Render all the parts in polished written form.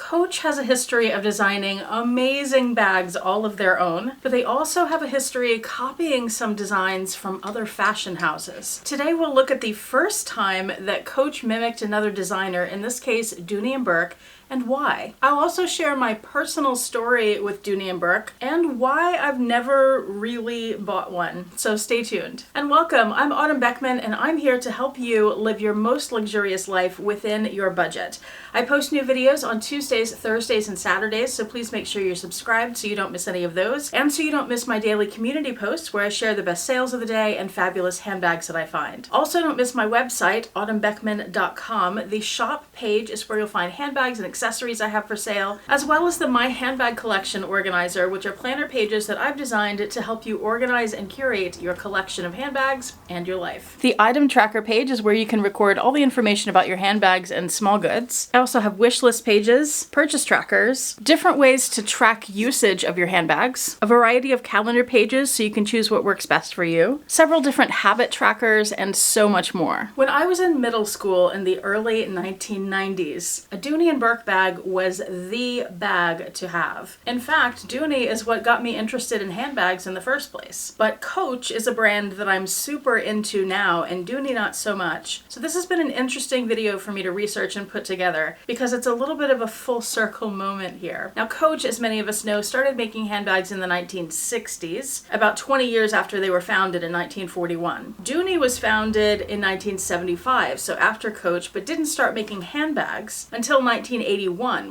Coach has a history of designing amazing bags all of their own, but they also have a history of copying some designs from other fashion houses. Today we'll look at the first time that Coach mimicked another designer, in this case Dooney Bourke, and why. I'll also share my personal story with Dooney Bourke and why I've never really bought one, so stay tuned. And welcome, I'm Autumn Beckman and I'm here to help you live your most luxurious life within your budget. I post new videos on Tuesdays, Thursdays, and Saturdays, so please make sure you're subscribed so you don't miss any of those, and so you don't miss my daily community posts where I share the best sales of the day and fabulous handbags that I find. Also, don't miss my website, autumnbeckman.com. The shop page is where you'll find handbags and accessories I have for sale, as well as the My Handbag Collection Organizer, which are planner pages that I've designed to help you organize and curate your collection of handbags and your life. The item tracker page is where you can record all the information about your handbags and small goods. I also have wish list pages, purchase trackers, different ways to track usage of your handbags, a variety of calendar pages so you can choose what works best for you, several different habit trackers, and so much more. When I was in middle school in the early 1990s, a Dooney Bourke bag was the bag to have. In fact, Dooney is what got me interested in handbags in the first place. But Coach is a brand that I'm super into now, and Dooney not so much. So this has been an interesting video for me to research and put together, because it's a little bit of a full circle moment here. Now Coach, as many of us know, started making handbags in the 1960s, about 20 years after they were founded in 1941. Dooney was founded in 1975, so after Coach, but didn't start making handbags until 1981,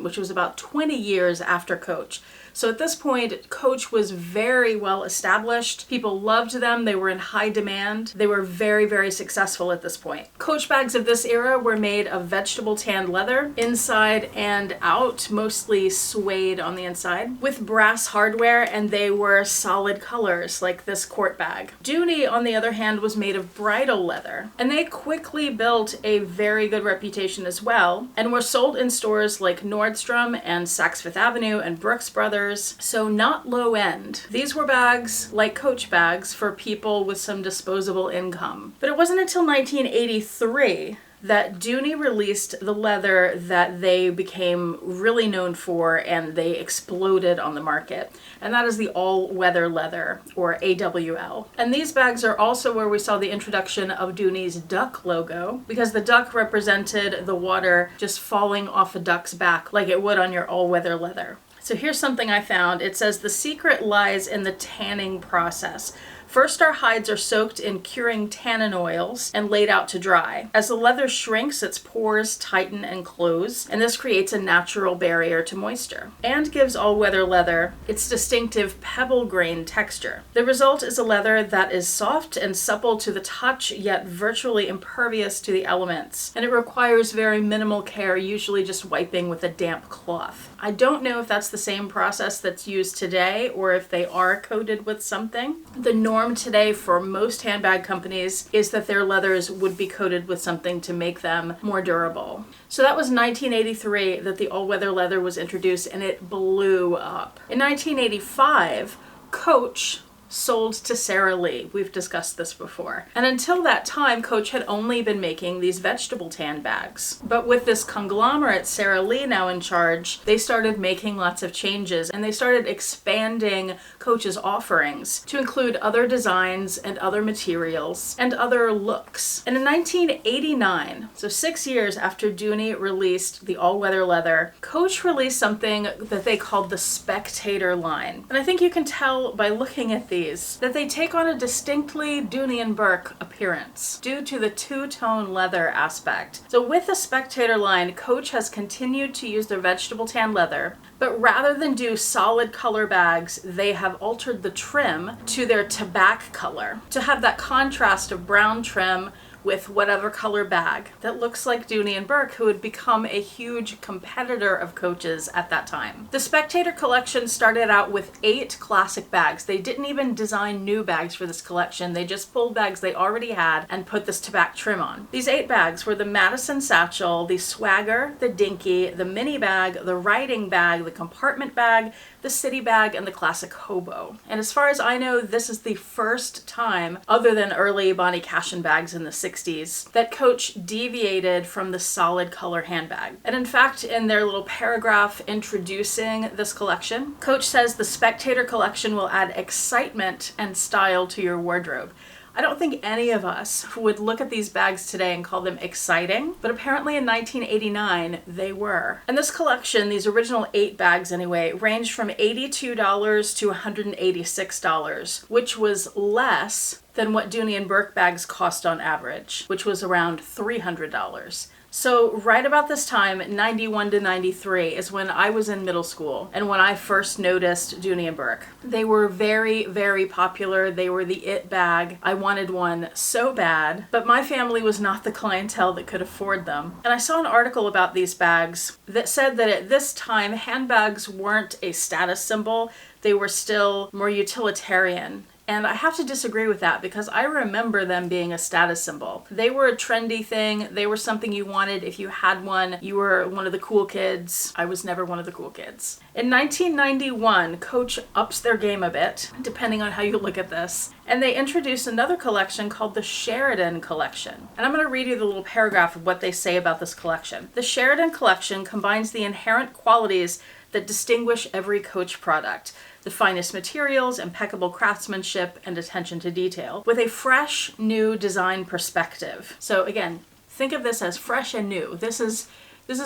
which was about 20 years after Coach. So at this point, Coach was very well established. People loved them. They were in high demand. They were very, very successful at this point. Coach bags of this era were made of vegetable tanned leather, inside and out, mostly suede on the inside, with brass hardware, and they were solid colors like this court bag. Dooney, on the other hand, was made of bridal leather, and they quickly built a very good reputation as well, and were sold in stores like Nordstrom and Saks Fifth Avenue and Brooks Brothers. So not low end. These were bags like Coach bags for people with some disposable income. But it wasn't until 1983 that Dooney released the leather that they became really known for and they exploded on the market. And that is the all-weather leather, or AWL. And these bags are also where we saw the introduction of Dooney's duck logo, because the duck represented the water just falling off a duck's back like it would on your all-weather leather. So here's something I found. It says the secret lies in the tanning process. First, our hides are soaked in curing tannin oils and laid out to dry. As the leather shrinks, its pores tighten and close, and this creates a natural barrier to moisture and gives all-weather leather its distinctive pebble grain texture. The result is a leather that is soft and supple to the touch, yet virtually impervious to the elements, and it requires very minimal care, usually just wiping with a damp cloth. I don't know if that's the same process that's used today or if they are coated with something. The norm today for most handbag companies is that their leathers would be coated with something to make them more durable. So that was 1983 that the all-weather leather was introduced, and it blew up. In 1985, Coach sold to Sara Lee. We've discussed this before. And until that time, Coach had only been making these vegetable tan bags. But with this conglomerate, Sara Lee now in charge, they started making lots of changes, and they started expanding Coach's offerings to include other designs and other materials and other looks. And in 1989, so 6 years after Dooney released the all-weather leather, Coach released something that they called the Spectator line. And I think you can tell by looking at these that they take on a distinctly Dooney Bourke appearance due to the two-tone leather aspect. So with the Spectator line, Coach has continued to use their vegetable tan leather, but rather than do solid color bags, they have altered the trim to their tobacco color to have that contrast of brown trim with whatever color bag that looks like Dooney Bourke, who had become a huge competitor of Coach's at that time. The Spectator Collection started out with 8 classic bags. They didn't even design new bags for this collection. They just pulled bags they already had and put this tobacco trim on. These 8 bags were the Madison Satchel, the Swagger, the Dinky, the Mini Bag, the Riding Bag, the Compartment Bag, the City Bag, and the Classic Hobo. And as far as I know, this is the first time, other than early Bonnie Cashin bags in the 60s, 60s that Coach deviated from the solid color handbag. And in fact, in their little paragraph introducing this collection, Coach says the Spectator Collection will add excitement and style to your wardrobe. I don't think any of us would look at these bags today and call them exciting, but apparently in 1989, they were. And this collection, these original 8 bags anyway, ranged from $82 to $186, which was less than what Dooney and Bourke bags cost on average, which was around $300. So right about this time, 91 to 93, is when I was in middle school and when I first noticed Dooney and Bourke. They were very, very popular. They were the it bag. I wanted one so bad, but my family was not the clientele that could afford them. And I saw an article about these bags that said that at this time, handbags weren't a status symbol. They were still more utilitarian. And I have to disagree with that because I remember them being a status symbol. They were a trendy thing. They were something you wanted. If you had one, you were one of the cool kids. I was never one of the cool kids. In 1991, Coach ups their game a bit, depending on how you look at this. And they introduced another collection called the Sheridan Collection. And I'm going to read you the little paragraph of what they say about this collection. The Sheridan Collection combines the inherent qualities that distinguish every Coach product. The finest materials, impeccable craftsmanship, and attention to detail, with a fresh, new design perspective. So again, think of this as fresh and new. This is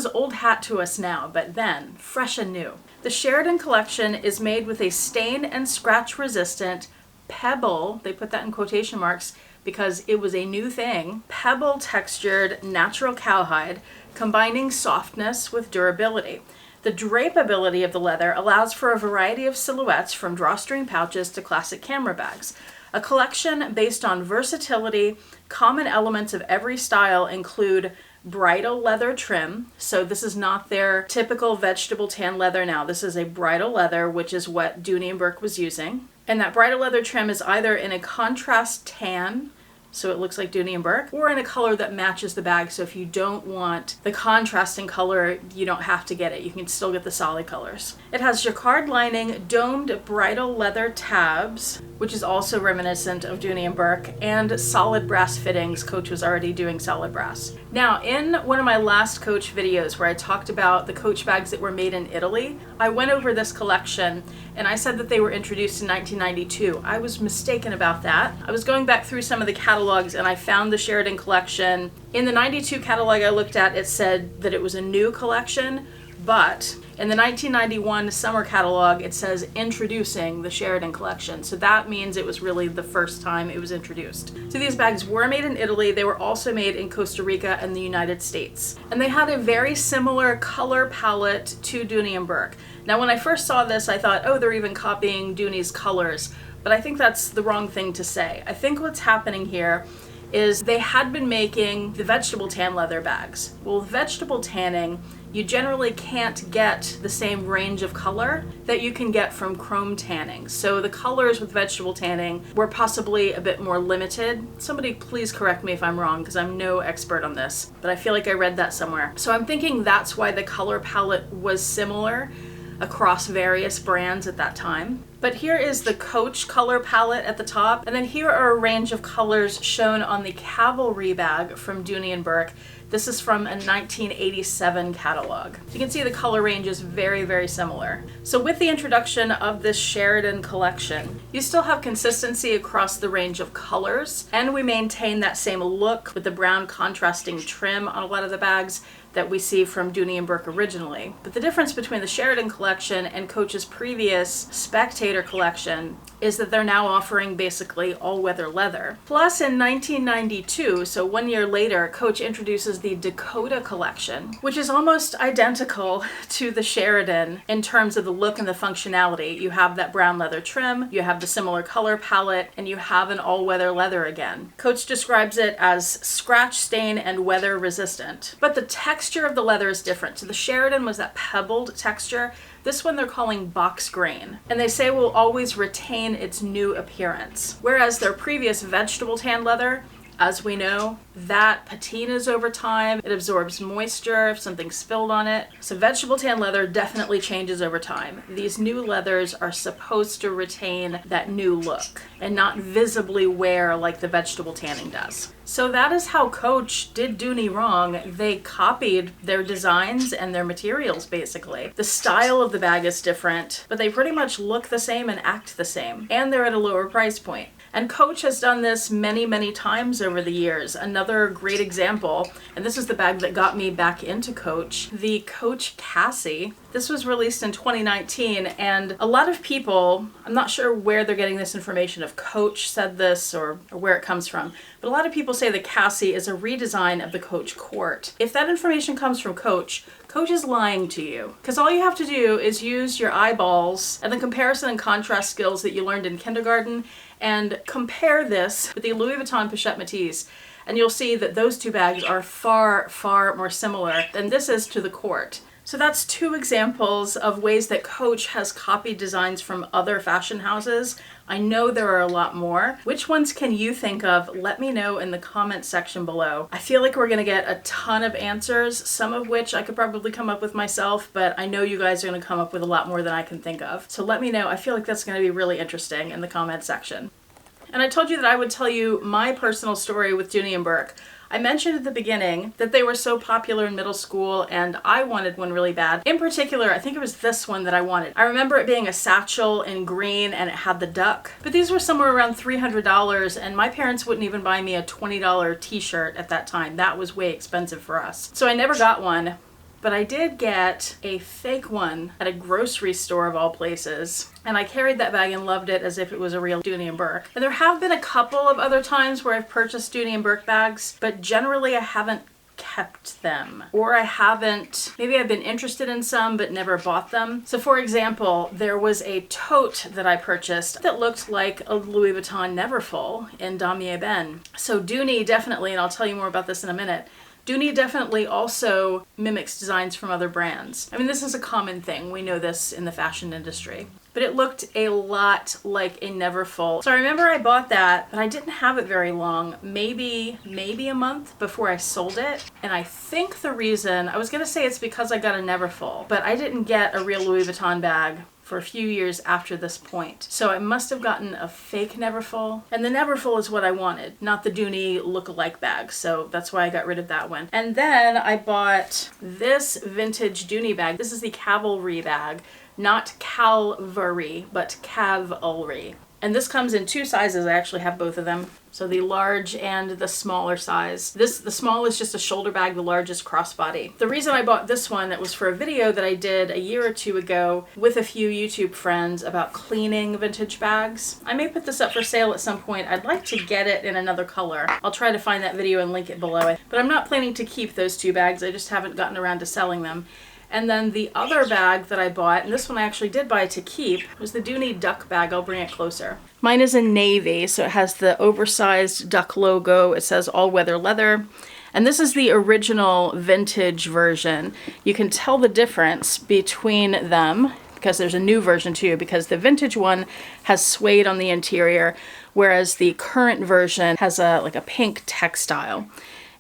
old hat to us now, but then, fresh and new. The Sheridan Collection is made with a stain and scratch resistant pebble, they put that in quotation marks because it was a new thing, pebble textured natural cowhide, combining softness with durability. The drapeability of the leather allows for a variety of silhouettes from drawstring pouches to classic camera bags. A collection based on versatility. Common elements of every style include bridal leather trim. So this is not their typical vegetable tan leather now. This is a bridal leather, which is what Dooney and Bourke was using. And that bridal leather trim is either in a contrast tan, so it looks like Dooney and Bourke, or in a color that matches the bag. So if you don't want the contrasting color, you don't have to get it. You can still get the solid colors. It has jacquard lining, domed bridal leather tabs, which is also reminiscent of Dooney and Bourke, and solid brass fittings. Coach was already doing solid brass. Now, in one of my last Coach videos where I talked about the Coach bags that were made in Italy, I went over this collection and I said that they were introduced in 1992. I was mistaken about that. I was going back through some of the catalogs and I found the Sheridan Collection. In the 92 catalog I looked at, it said that it was a new collection, but in the 1991 summer catalog, it says introducing the Sheridan Collection. So that means it was really the first time it was introduced. So these bags were made in Italy. They were also made in Costa Rica and the United States. And they had a very similar color palette to Dooney and Bourke. Now, when I first saw this, I thought, oh, they're even copying Dooney's colors. But I think that's the wrong thing to say. I think what's happening here is they had been making the vegetable tan leather bags. Well, vegetable tanning, you generally can't get the same range of color that you can get from chrome tanning. So the colors with vegetable tanning were possibly a bit more limited. Somebody please correct me if I'm wrong, because I'm no expert on this, but I feel like I read that somewhere. So I'm thinking that's why the color palette was similar across various brands at that time. But here is the Coach color palette at the top, and then here are a range of colors shown on the Cavalry bag from Dooney and Bourke. This is from a 1987 catalog. You can see the color range is very, very similar. So with the introduction of this Sheridan Collection, you still have consistency across the range of colors, and we maintain that same look with the brown contrasting trim on a lot of the bags that we see from Dooney and Bourke originally. But the difference between the Sheridan Collection and Coach's previous Spectator Collection is that they're now offering basically all-weather leather. Plus, in 1992, so 1 year later, Coach introduces the Dakota Collection, which is almost identical to the Sheridan in terms of the look and the functionality. You have that brown leather trim, you have the similar color palette, and you have an all-weather leather again. Coach describes it as scratch, stain, and weather resistant. But the texture of the leather is different. So the Sheridan was that pebbled texture. This one they're calling box grain, and they say will always retain its new appearance. Whereas their previous vegetable tan leather As we know, that patinas over time. It absorbs moisture if something's spilled on it. So vegetable tan leather definitely changes over time. These new leathers are supposed to retain that new look and not visibly wear like the vegetable tanning does. So that is how Coach did Dooney wrong. They copied their designs and their materials, basically. The style of the bag is different, but they pretty much look the same and act the same. And they're at a lower price point. And Coach has done this many, many times over the years. Another great example, and this is the bag that got me back into Coach, the Coach Cassie. This was released in 2019, and a lot of people, I'm not sure where they're getting this information, if Coach said this or where it comes from, but a lot of people say the Cassie is a redesign of the Coach Court. If that information comes from Coach, Coach is lying to you, because all you have to do is use your eyeballs and the comparison and contrast skills that you learned in kindergarten and compare this with the Louis Vuitton Pochette Métis, and you'll see that those two bags are far, far more similar than this is to the Court. So that's two examples of ways that Coach has copied designs from other fashion houses. I know there are a lot more. Which ones can you think of? Let me know in the comment section below. I feel like we're gonna get a ton of answers, some of which I could probably come up with myself, but I know you guys are gonna come up with a lot more than I can think of. So let me know. I feel like that's gonna be really interesting in the comment section. And I told you that I would tell you my personal story with Dooney Bourke. I mentioned at the beginning that they were so popular in middle school and I wanted one really bad. In particular, I think it was this one that I wanted. I remember it being a satchel in green and it had the duck. But these were somewhere around $300 and my parents wouldn't even buy me a $20 t-shirt at that time. That was way expensive for us. So I never got one. But I did get a fake one at a grocery store of all places. And I carried that bag and loved it as if it was a real Dooney Bourke. And there have been a couple of other times where I've purchased Dooney Bourke bags, but generally I haven't kept them. Or maybe I've been interested in some but never bought them. So for example, there was a tote that I purchased that looked like a Louis Vuitton Neverfull in Damier Ebene. So Dooney definitely, and I'll tell you more about this in a minute, Dooney definitely also mimics designs from other brands. I mean, this is a common thing. We know this in the fashion industry. But it looked a lot like a Neverfull. So I remember I bought that, but I didn't have it very long, maybe a month before I sold it. And I think the reason, I was gonna say it's because I got a Neverfull, but I didn't get a real Louis Vuitton bag for a few years after this point. So I must have gotten a fake Neverfull. And the Neverfull is what I wanted, not the Dooney look-alike bag. So that's why I got rid of that one. And then I bought this vintage Dooney bag. This is the Cavalry bag, not Calvary, but Cavalry. And this comes in two sizes. I actually have both of them. So the large and the smaller size. The small is just a shoulder bag, the large is crossbody. The reason I bought this one, it was for a video that I did a year or two ago with a few YouTube friends about cleaning vintage bags. I may put this up for sale at some point. I'd like to get it in another color. I'll try to find that video and link it below. But I'm not planning to keep those two bags. I just haven't gotten around to selling them. And then the other bag that I bought, and this one I actually did buy to keep, was the Dooney duck bag. I'll bring it closer. Mine is in navy, so it has the oversized duck logo. It says all-weather leather. And this is the original vintage version. You can tell the difference between them because there's a new version too, because the vintage one has suede on the interior, whereas the current version has like a pink textile.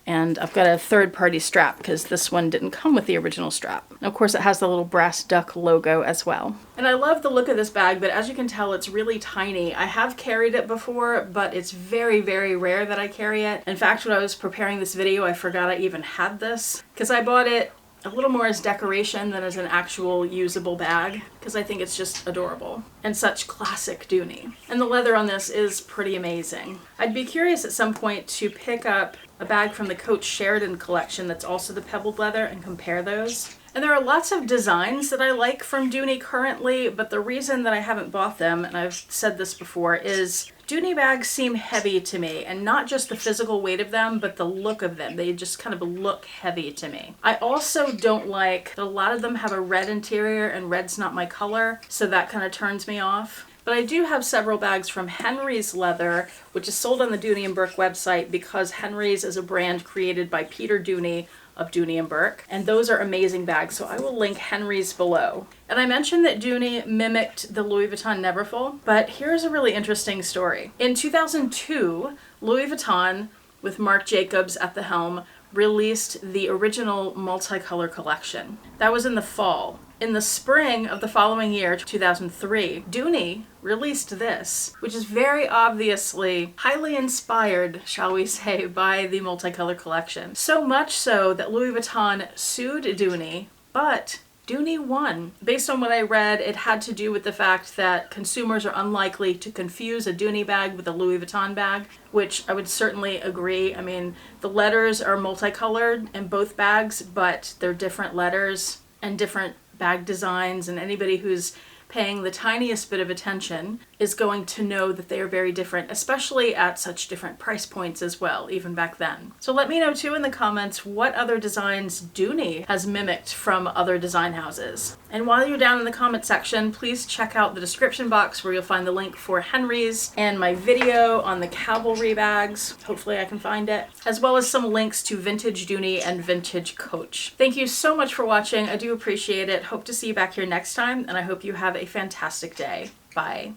And I've got a third-party strap because this one didn't come with the original strap. And of course, it has the little brass duck logo as well. And I love the look of this bag, but as you can tell, it's really tiny. I have carried it before, but it's very, very rare that I carry it. In fact, when I was preparing this video, I forgot I even had this because I bought it a little more as decoration than as an actual usable bag because I think it's just adorable and such classic Dooney. And the leather on this is pretty amazing. I'd be curious at some point to pick up a bag from the Coach Sheridan Collection that's also the pebbled leather and compare those. And there are lots of designs that I like from Dooney currently, but the reason that I haven't bought them, and I've said this before, is Dooney bags seem heavy to me, and not just the physical weight of them, but the look of them. They just kind of look heavy to me. I also don't like that a lot of them have a red interior, and red's not my color, so that kind of turns me off. But I do have several bags from Henry's Leather, which is sold on the Dooney Bourke website because Henry's is a brand created by Peter Dooney of Dooney Bourke, and those are amazing bags, so I will link Henry's below. And I mentioned that Dooney mimicked the Louis Vuitton Neverfull, but here's a really interesting story. In 2002, Louis Vuitton with Marc Jacobs at the helm, released the original multicolor collection. That was in the fall. In the spring of the following year, 2003, Dooney released this, which is very obviously highly inspired, shall we say, by the multicolor collection. So much so that Louis Vuitton sued Dooney, but Dooney won. Based on what I read, it had to do with the fact that consumers are unlikely to confuse a Dooney bag with a Louis Vuitton bag, which I would certainly agree. I mean, the letters are multicolored in both bags, but they're different letters and different bag designs, and anybody who's paying the tiniest bit of attention is going to know that they are very different, especially at such different price points as well, even back then. So let me know too in the comments what other designs Dooney has mimicked from other design houses. And while you're down in the comment section, please check out the description box where you'll find the link for Henry's and my video on the Cavalry bags. Hopefully I can find it, as well as some links to Vintage Dooney and Vintage Coach. Thank you so much for watching. I do appreciate it. Hope to see you back here next time, and I hope you have a fantastic day. Bye.